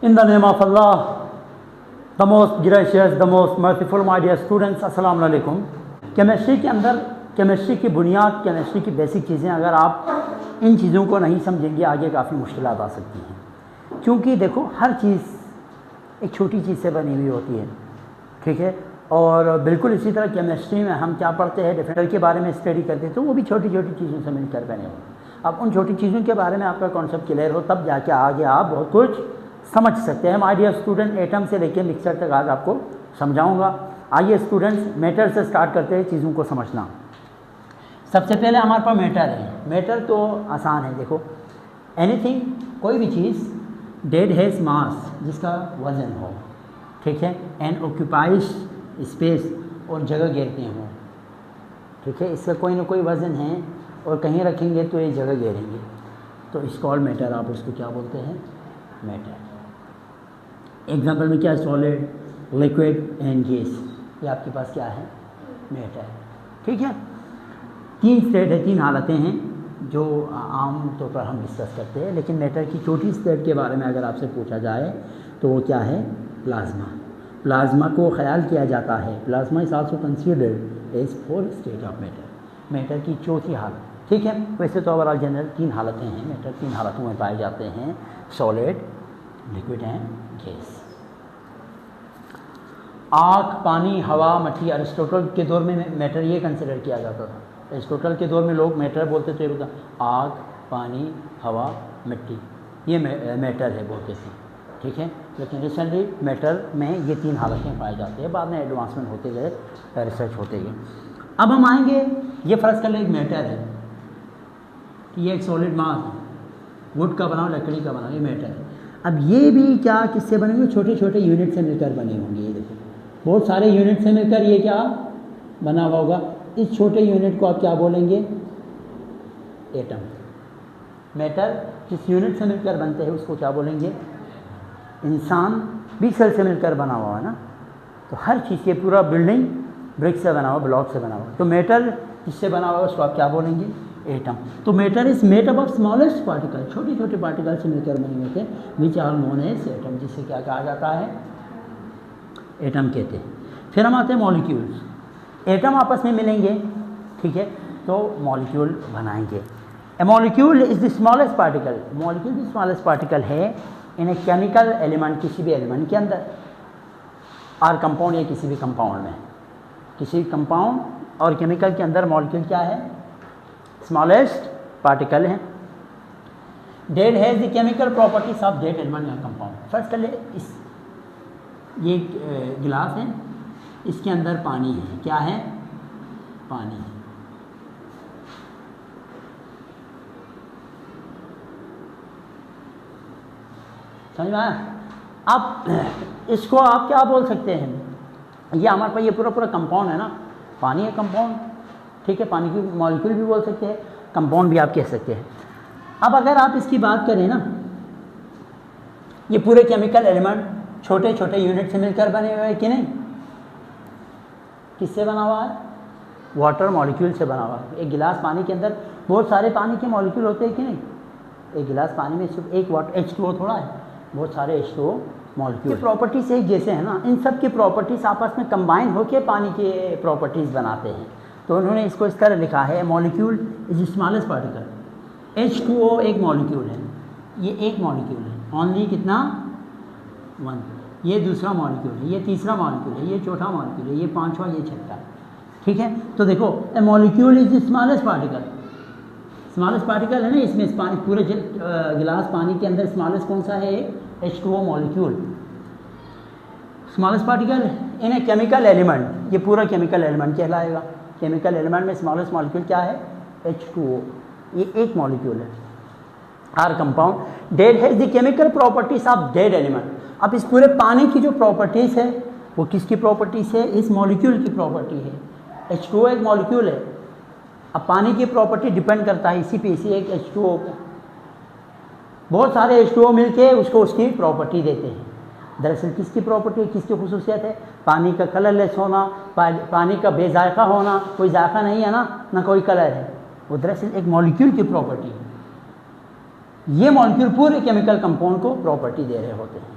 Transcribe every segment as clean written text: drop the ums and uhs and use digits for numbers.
In the name of Allah, the most gracious, the most merciful, my dear students, अस्सलाम वालेकुम। Chemistry के अंदर chemistry की बुनियाद, केमिस्ट्री की बेसिक चीज़ें, अगर आप इन चीज़ों को नहीं समझेंगे आगे काफ़ी मुश्किलात आ सकती हैं। क्योंकि देखो, हर चीज़ एक छोटी चीज़ से बनी हुई होती है, ठीक है। और बिल्कुल इसी तरह केमिस्ट्री में हम क्या पढ़ते हैं, डिफरेंट के बारे में स्टडी करते हैं, तो वो भी छोटी छोटी चीज़ों से मिलकर बने हो। अब उन छोटी चीज़ों के बारे में आपका कॉन्सेप्ट क्लियर हो, तब जाके आगे आप बहुत कुछ समझ सकते हैं। माय डियर स्टूडेंट, एटम से लेकर मिक्सचर तक आज आपको समझाऊंगा। आइए स्टूडेंट्स, मैटर से स्टार्ट करते हैं चीज़ों को समझना। सबसे पहले हमारे पास मैटर है। मैटर तो आसान है। देखो, एनीथिंग, कोई भी चीज़ डेड हैज़ मास, जिसका वज़न हो, ठीक है, एंड ऑक्यूपाइज स्पेस, और जगह घेरते हो, ठीक है। इसका कोई ना कोई वज़न है और कहीं रखेंगे तो ये जगह घेरेंगे, तो इस कॉल मैटर। आप उसको क्या बोलते हैं? मैटर। एग्जाम्पल में क्या है? Solid, liquid and gas. ये आपके पास क्या है? मैटर, ठीक है। 3 स्टेट है, 3 हालतें हैं जो आम तौर पर हम डिस्कस करते हैं। लेकिन मैटर की चौथी स्टेट के बारे में अगर आपसे पूछा जाए तो वो क्या है? प्लाज्मा। प्लाज्मा को ख्याल किया जाता है, plasma is also considered as 4th stage of matter. Matter की चौथी हालत, ठीक है। वैसे तो ओवरऑल जनरल 3 हालतें हैं। मैटर 3 हालतों में पाए जाते हैं, सॉलिड, लिक्विड एंड गैस। आग, पानी, हवा, मिट्टी। अरिस्टोटल के दौर में मैटर ये कंसिडर किया जाता था। अरिस्टोटल के दौर में लोग मैटर बोलते थे, आग, पानी, हवा, मिट्टी, ये मैटर है बोलते थे, ठीक है। लेकिन रिसेंटली मैटर में ये 3 हालतें पाई जाती है। बाद में एडवांसमेंट होते गए, रिसर्च होते गए। अब हम आएंगे, ये फ़र्ज़ कर ले एक मैटर है कि ये एक सॉलिड मास है, वुड का बनाओ, लकड़ी का बनाओ, ये मैटर है। अब ये भी क्या किससे बने होंगे? छोटे छोटे यूनिट से मिलकर बने होंगे। ये देखो, बहुत सारे यूनिट से मिलकर ये क्या बना हुआ होगा। इस छोटे यूनिट को आप क्या बोलेंगे? एटम। मैटर जिस यूनिट से मिलकर बनते हैं उसको क्या बोलेंगे? इंसान भी सेल से मिलकर बना हुआ है ना, तो हर चीज़, ये पूरा बिल्डिंग ब्रिक से बना हुआ, ब्लॉक से बना हुआ, तो मैटर जिससे बना हुआ उसको आप क्या बोलेंगे? एटम। तो matter is made up of smallest particle, छोटे छोटे पार्टिकल से मिलकर बने हुए थे, which are known as atom, जिससे क्या कहा जाता है? एटम कहते हैं। फिर हम आते हैं मॉलिक्यूल्स। एटम आपस में मिलेंगे, ठीक है, तो मॉलिक्यूल बनाएंगे। A molecule is the smallest particle. Molecule the smallest particle है इन ए केमिकल एलिमेंट, किसी भी एलिमेंट के अंदर, और कंपाउंड या किसी भी कंपाउंड में, किसी कंपाउंड और केमिकल के अंदर मॉलिक्यूल क्या है? स्मॉलेस्ट पार्टिकल है। Dead has the chemical properties of that element या कंपाउंड। फर्स्ट पहले ये गिलास है, इसके अंदर पानी है। क्या है? पानी है। समझ में आया? अब इसको आप क्या बोल सकते हैं? ये हमारे पास ये पूरा पूरा कंपाउंड है ना, पानी है कंपाउंड, ठीक है। पानी की मॉलिक्यूल भी बोल सकते हैं, कंपाउंड भी आप कह सकते हैं। अब अगर आप इसकी बात करें ना, ये पूरे केमिकल एलिमेंट छोटे छोटे यूनिट से मिलकर बने हुए हैं कि नहीं? किससे बना हुआ है? वाटर मॉलिक्यूल से बना हुआ है। एक गिलास पानी के अंदर बहुत सारे पानी के मॉलिक्यूल होते हैं कि नहीं? एक गिलास पानी में सिर्फ एक वाटर H2O थोड़ा है, बहुत सारे H2O मॉलिक्यूल। प्रॉपर्टीज़ एक जैसे हैं ना, इन सब की प्रॉपर्टीज़ आपस में कंबाइन होकर पानी के प्रॉपर्टीज़ बनाते हैं। तो उन्होंने इसको इस तरह लिखा है, molecule is smallest particle. H2O एक मॉलिक्यूल है, ये एक मॉलिक्यूल है, ओनली कितना? 1। ये दूसरा मॉलिक्यूल है, ये तीसरा मॉलिक्यूल है, ये चौथा मॉलिक्यूल है, ये पांचवा, ये छठा, ठीक है। तो देखो, a molecule is smallest particle. Smallest particle है ना, इसमें इस पानी पूरे गिलास पानी के अंदर स्मॉलेस्ट कौन सा है? H2O molecule. Smallest particle in a chemical element, ये पूरा केमिकल एलिमेंट कहलाएगा। केमिकल एलिमेंट में स्मॉलेस्ट मॉलिक्यूल क्या है? H2O, ये एक मॉलिक्यूल है। Are compound that has the chemical properties of that element. अब इस पूरे पानी की जो प्रॉपर्टीज़ है वो किसकी प्रॉपर्टीज़ है? इस मॉलिक्यूल की प्रॉपर्टी है। H2O एक मॉलिक्यूल है। अब पानी की प्रॉपर्टी डिपेंड करता है इसी पे, इसी एक H2O पे। बहुत सारे H2O मिलके उसको उसकी प्रॉपर्टी देते हैं। दरअसल किसकी प्रॉपर्टी, किसकी खुसूसियत है? पानी का कलरलेस होना, पानी का बेजायका होना, कोई जायका नहीं है ना कोई कलर है, वो दरअसल एक मॉलिक्यूल की प्रॉपर्टी है। ये मॉलिक्यूल पूरे केमिकल कंपाउंड को प्रॉपर्टी दे रहे होते हैं।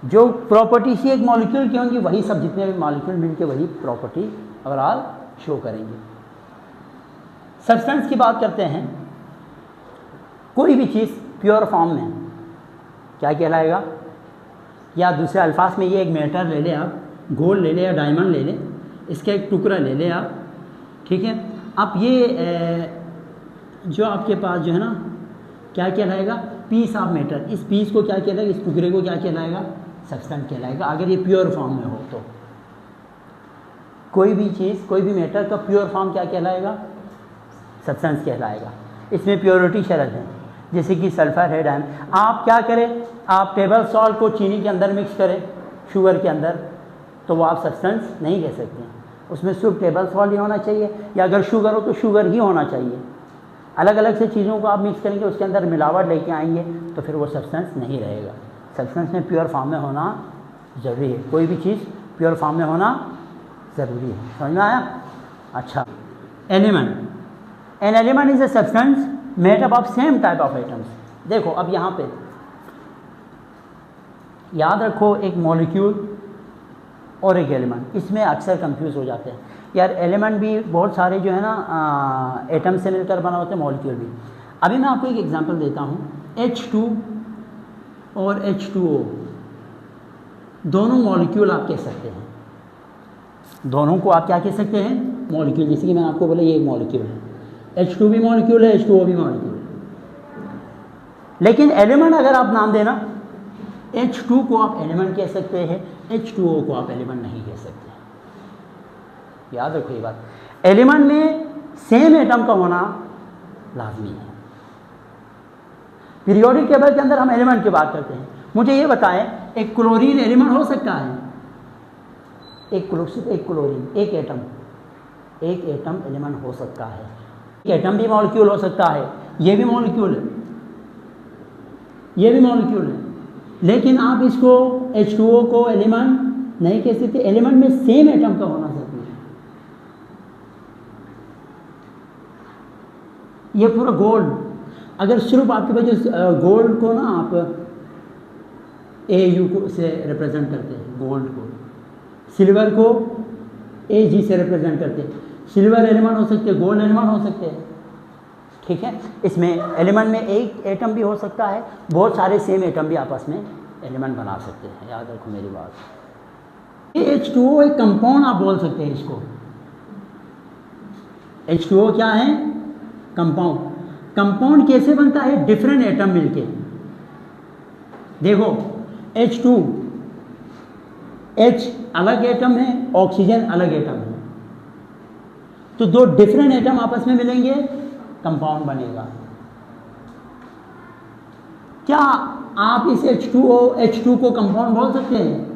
जो प्रॉपर्टीज एक मॉलिक्यूल की होंगी वही सब जितने भी मॉलिक्यूल मिलके वही प्रॉपर्टी ओवरऑल शो करेंगे। सब्सटेंस की बात करते हैं, कोई भी चीज़ प्योर फॉर्म में क्या कहलाएगा, या दूसरे अल्फाज में ये एक मेटल ले ले आप, गोल्ड ले ले या डायमंड ले ले, इसका एक टुकड़ा ले ले आप, ठीक है। अब ये जो आपके पास जो है ना क्या कहलाएगा, पीस ऑफ मेटल, इस पीस को क्या कहलाएगा, इस टुकड़े को क्या कहलाएगा, सब्सटेंस कहलाएगा, अगर ये प्योर फॉर्म में हो तो। कोई भी चीज़, कोई भी मेटल का प्योर फॉर्म क्या कहलाएगा, सब्सटेंस कहलाएगा। इसमें प्योरिटी शर्त है, जैसे कि सल्फर है, डायमंड। आप क्या करें, आप टेबल सॉल्ट को चीनी के अंदर मिक्स करें, शुगर के अंदर, तो वो आप सब्सटेंस नहीं कह सकते, उसमें सिर्फ टेबल सॉल्ट ही होना चाहिए, या अगर शुगर हो तो शुगर ही होना चाहिए। अलग अलग से चीज़ों को आप मिक्स करेंगे, उसके अंदर मिलावट लेके आएंगे तो फिर वो सब्सटेंस नहीं रहेगा। सब्सटेंस में प्योर फॉर्म में होना ज़रूरी है, कोई भी चीज़ प्योर फॉर्म में होना ज़रूरी है। समझ में आया? अच्छा, element, an element is a substance made up of same type of items. देखो अब यहाँ पे याद रखो, एक मॉलिक्यूल और एक एलिमेंट, इसमें अक्सर कंफ्यूज हो जाते हैं यार। एलिमेंट भी बहुत सारे जो है ना एटम से मिलकर बना होते हैं, मॉलिक्यूल भी। अभी मैं आपको एक एग्जांपल देता हूँ, H2 और H2O दोनों मॉलिक्यूल आप कह सकते हैं, दोनों को आप क्या कह सकते हैं, मॉलिक्यूल। जैसे कि मैंने आपको बोला ये एक मॉलिक्यूल है, H2 भी मॉलिक्यूल है, H2O भी मॉलिक्यूल है। लेकिन एलिमेंट अगर आप नाम देना, H2 को आप एलिमेंट कह सकते हैं, H2O को आप एलिमेंट नहीं कह सकते। याद रखो ये बात, एलिमेंट में सेम एटम का होना लाजमी है। पीरियोडिक टेबल के अंदर हम एलिमेंट की बात करते हैं। मुझे ये बताएं, एक क्लोरीन एलिमेंट हो सकता है, एक क्लोरीन, एक एटम एलिमेंट हो सकता है। एक एटम भी मॉलिक्यूल हो सकता है, ये भी मॉलिक्यूल है, ये भी मॉलिक्यूल है, लेकिन आप इसको H2O को एलिमेंट नहीं कह सकते। एलिमेंट में सेम एटम का होना जरूरी है। ये पूरा गोल्ड, अगर सिर्फ आपके पास गोल्ड को ना आप AU को से रिप्रेजेंट करते हैं, गोल्ड को, सिल्वर को AG से रिप्रेजेंट करते हैं। सिल्वर एलिमेंट हो सकते हैं, गोल्ड एलिमेंट हो सकते हैं, ठीक है। इसमें एलिमेंट में एक एटम भी हो सकता है, बहुत सारे सेम एटम भी आपस में एलिमेंट बना सकते हैं। याद रखो मेरी बात। ये H2O एक कंपाउंड आप बोल सकते हैं इसको। H2O क्या है, कंपाउंड। कंपाउंड कैसे बनता है, डिफरेंट एटम मिलके। देखो H2, H अलग एटम है, ऑक्सीजन अलग एटम है, तो दो डिफरेंट एटम आपस में मिलेंगे, कंपाउंड बनेगा। क्या आप इस H2 को कंपाउंड बोल सकते हैं?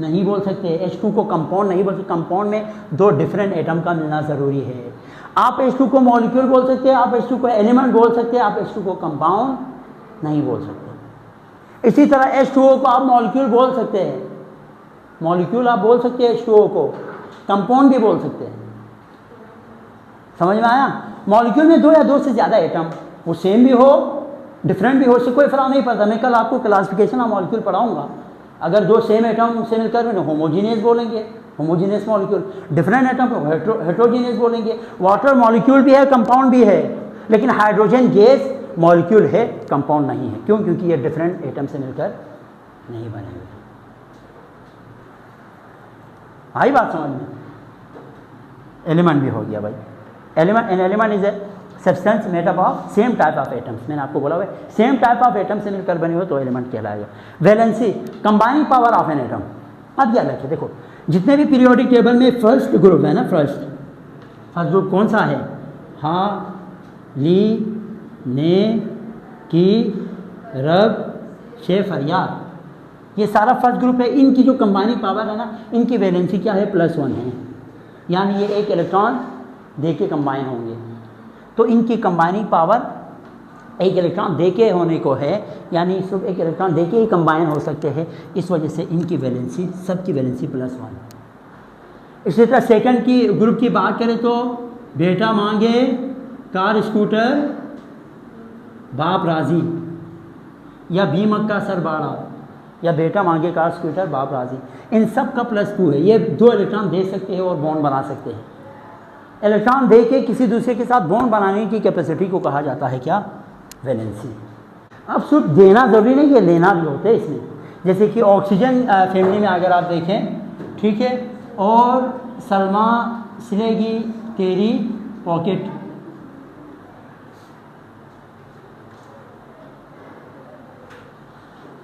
नहीं बोल सकते। H2 को कंपाउंड नहीं बोल सकते। कंपाउंड में दो डिफरेंट एटम का मिलना ज़रूरी है। आप H2 को मॉलिक्यूल बोल सकते हैं, आप H2 को एलिमेंट बोल सकते हैं, आप H2 को कंपाउंड नहीं बोल सकते। इसी तरह H2O को आप मॉलिक्यूल बोल सकते हैं, मॉलिक्यूल आप बोल सकते हैं H2O को, कंपाउंड भी बोल सकते हैं। समझ में आया? मॉलिक्यूल में दो या दो से ज़्यादा एटम, वो सेम भी हो डिफरेंट भी हो, उससे कोई फर्क नहीं पड़ता। मैं कल आपको क्लासिफिकेशन ऑफ मॉलिक्यूल पढ़ाऊंगा। अगर दो सेम एटम से मिलकर होमोजीनियस बोलेंगे, होमोजीनियस मॉलिक्यूल। डिफरेंट एटम को हेट्रोजीनियस बोलेंगे। वाटर मॉलिक्यूल भी है, कंपाउंड भी है, लेकिन हाइड्रोजन गैस मॉलिक्यूल है, कंपाउंड नहीं है। क्यों? क्योंकि ये डिफरेंट एटम से मिलकर नहीं बनेंगे। आई बात समझ में? एलिमेंट भी हो गया भाई। An element is a substance made up of same type of atoms. मैंने आपको बोला हुआ है सेम टाइप ऑफ एटम से मिलकर बनी हो तो एलिमेंट कहलाएगा। Valency, combining power of an atom. अब याद रखिए, देखो जितने भी पीरियोडिक टेबल में फर्स्ट ग्रुप है ना, फर्स्ट ग्रुप कौन सा है? हा, ली, ने, की, रब, शे, फरियाद, ये सारा फर्स्ट ग्रुप है। इनकी जो कंबाइनिंग पावर है ना, इनकी वैलेंसी क्या है? +1 है। यानी ये एक इलेक्ट्रॉन दे के कंबाइन होंगे, तो इनकी कंबाइनिंग पावर एक इलेक्ट्रॉन दे के होने को है, यानी सिर्फ एक इलेक्ट्रॉन दे के ही कंबाइन हो सकते हैं। इस वजह से इनकी वैलेंसी, सबकी वैलेंसी +1। इसी तरह सेकंड की ग्रुप की बात करें तो बेटा मांगे कार स्कूटर बाप राजी, या भीम का सर बाड़ा, या बेटा मांगे कार स्कूटर बाप राजी, इन सब का +2 है। ये 2 इलेक्ट्रॉन दे सकते हैं और बॉन्ड बना सकते हैं। इलेक्ट्रॉन दे के किसी दूसरे के साथ बॉन्ड बनाने की कैपेसिटी को कहा जाता है क्या? वैलेंसी। अब सिर्फ देना ज़रूरी नहीं है, लेना भी होता है इसमें। जैसे कि ऑक्सीजन फैमिली में अगर आप देखें, ठीक है, और सलमा सिलेगी तेरी पॉकेट,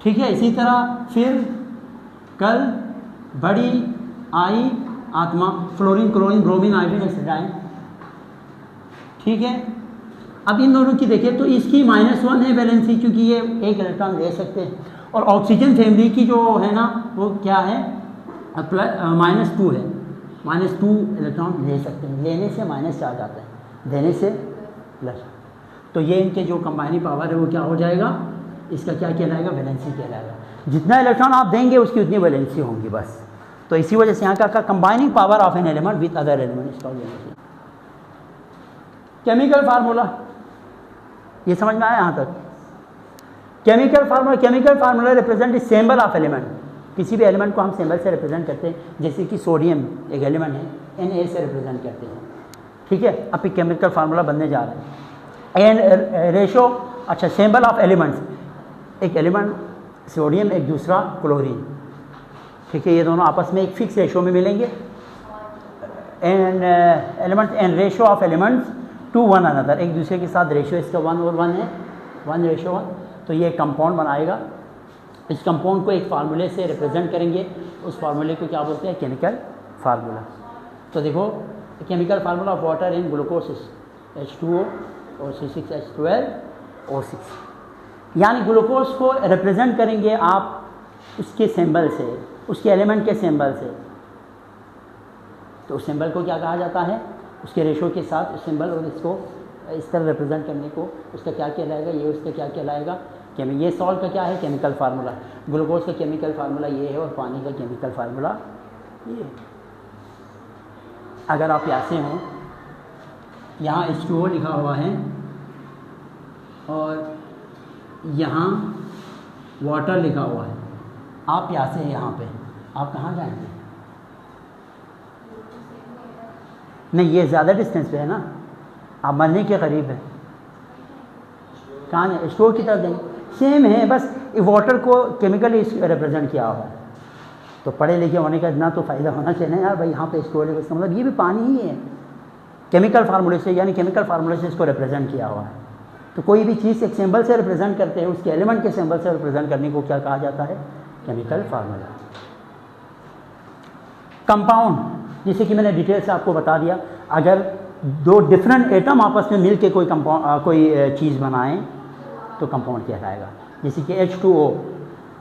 ठीक है। इसी तरह फिर कल बड़ी आई आत्मा, fluorine, chlorine, bromine, iodine, etcetera, ठीक है। अब इन दोनों की देखें तो इसकी -1 है वैलेंसी, क्योंकि ये एक इलेक्ट्रॉन ले सकते हैं। और ऑक्सीजन फैमिली की जो है ना वो क्या है? -2 है, -2 इलेक्ट्रॉन ले सकते हैं। लेने से माइनस चार्ज आता है, देने से प्लस। तो ये इनके जो कंबाइनिंग पावर है वो क्या हो जाएगा? इसका क्या कहलाएगा? वैलेंसी कहलाएगा। जितना इलेक्ट्रॉन आप देंगे उसकी उतनी वैलेंसी होंगी बस। तो इसी वजह से यहाँ का combining power of an element with other element इसका वैलेंसी। केमिकल फार्मूला, ये समझ में आया यहाँ तक? Chemical formula represent the symbol of element. किसी भी एलिमेंट को हम सिंबल से रिप्रेजेंट करते हैं, जैसे कि सोडियम एक एलिमेंट है, Na से रिप्रेजेंट करते हैं, ठीक है। अब एक केमिकल फार्मूला बनने जा रहा है। एन रेशो, अच्छा, सिंबल ऑफ एलिमेंट्स, एक एलिमेंट सोडियम, एक दूसरा क्लोरीन, ठीक है। ये दोनों आपस में एक फिक्स रेशो में मिलेंगे। And elements and ratio of elements to one another, एक दूसरे के साथ रेशो इसका 1 और 1 है, 1:1। तो ये कंपाउंड बनाएगा। इस कंपाउंड को एक फार्मूले से रिप्रेजेंट करेंगे, उस फार्मूले को क्या बोलते हैं? Chemical formula. तो देखो, chemical formula of water in glucose H2O और C6H12O6, यानी ग्लूकोज को रिप्रेजेंट करेंगे आप उसके सिंबल से, उसके एलिमेंट के सिंबल से। तो उस सिंबल को क्या कहा जाता है? उसके रेशो के साथ उस सिंबल, और इसको इस तरह रिप्रेजेंट करने को उसका क्या कहलाएगा? ये उसका क्या कहलाएगा? ये सॉल्ट का क्या है? Chemical formula. ग्लूकोज का केमिकल फार्मूला ये है, और पानी का केमिकल फार्मूला ये। अगर आप प्यासे हों, यहाँ H2O लिखा हुआ है और यहाँ वाटर लिखा हुआ है, आप प्यासे हैं यहाँ पे, आप कहाँ जाएंगे? नहीं, ये ज़्यादा डिस्टेंस पे है ना, आप मरने के करीब है। कहाँ है? H2O की तरफ देंगे, सेम है, बस वाटर को केमिकली रिप्रेजेंट किया हुआ है। तो पढ़े लिखे होने का इतना तो फ़ायदा होना चाहिए ना यार भाई। यहाँ पे H2O इसका मतलब ये भी पानी ही है, केमिकल फार्मूले से, यानी केमिकल फार्मूले से इसको रिप्रेजेंट किया हुआ है। तो कोई भी चीज़ एक सिंबल से रिप्रेजेंट करते हैं, उसके एलिमेंट के सिंबल से रिप्रेजेंट करने को क्या कहा जाता है? Chemical formula. कंपाउंड, जैसे कि मैंने डिटेल से आपको बता दिया, अगर 2 डिफरेंट एटम आपस में मिल के कोई चीज़ बनाएं तो कंपाउंड कहलाएगा। जैसे कि H2O,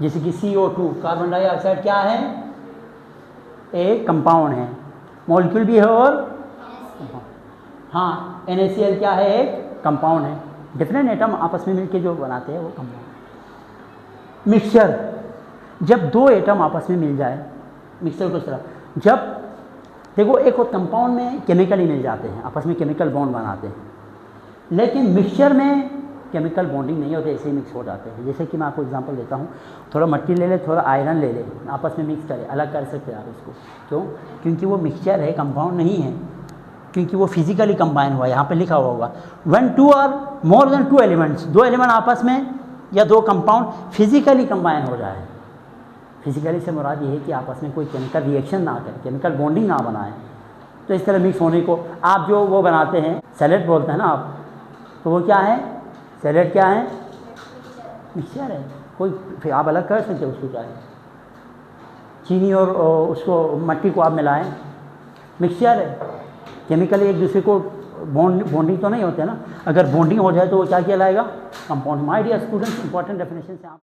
जैसे कि CO2, कार्बन डाइऑक्साइड क्या है? एक कंपाउंड है, मॉलिक्यूल भी है, और हाँ, NaCl क्या है? एक कंपाउंड है। डिफरेंट एटम आपस में मिलके जो बनाते हैं वो कंपाउंड। मिक्सचर, जब 2 एटम आपस में मिल जाए, मिक्सचर को तरह, जब देखो एक और कंपाउंड में केमिकली मिल जाते हैं, आपस में केमिकल बॉन्ड बनाते हैं, लेकिन मिक्सचर में केमिकल बॉन्डिंग नहीं होते, ऐसे ही मिक्स हो जाते हैं। जैसे कि मैं आपको एग्जांपल देता हूँ, थोड़ा मिट्टी ले ले, थोड़ा आयरन ले ले, आपस में मिक्स करें, अलग कर सकते हैं आप इसको। क्यों? क्योंकि वो मिक्सचर है, कंपाउंड नहीं है, क्योंकि वो फिजिकली कंबाइन हुआ है। यहाँ पे लिखा हुआ होगा व्हेन 2 और मोर देन 2 एलिमेंट्स, 2 एलिमेंट आपस में या 2 कंपाउंड फिजिकली कंबाइन हो जाए। फिजिकली से मुराद ये है कि आपस में कोई केमिकल रिएक्शन ना करें, केमिकल बॉन्डिंग ना बनाए। तो इस तरह मिक्स होने को आप जो वो बनाते हैं, सैलेड बोलते हैं ना आप, तो वो क्या है? सैलेड क्या है? मिक्सचर है। कोई फिर आप अलग कर सकते हो उसको, चाहे चीनी और उसको मिट्टी को आप मिलाएं, मिक्सचर है। केमिकली एक दूसरे को बॉन्डिंग तो नहीं होते ना, अगर बॉन्डिंग हो जाए तो वो क्या कहलाएगा? Compound. My dear students, important definition से आप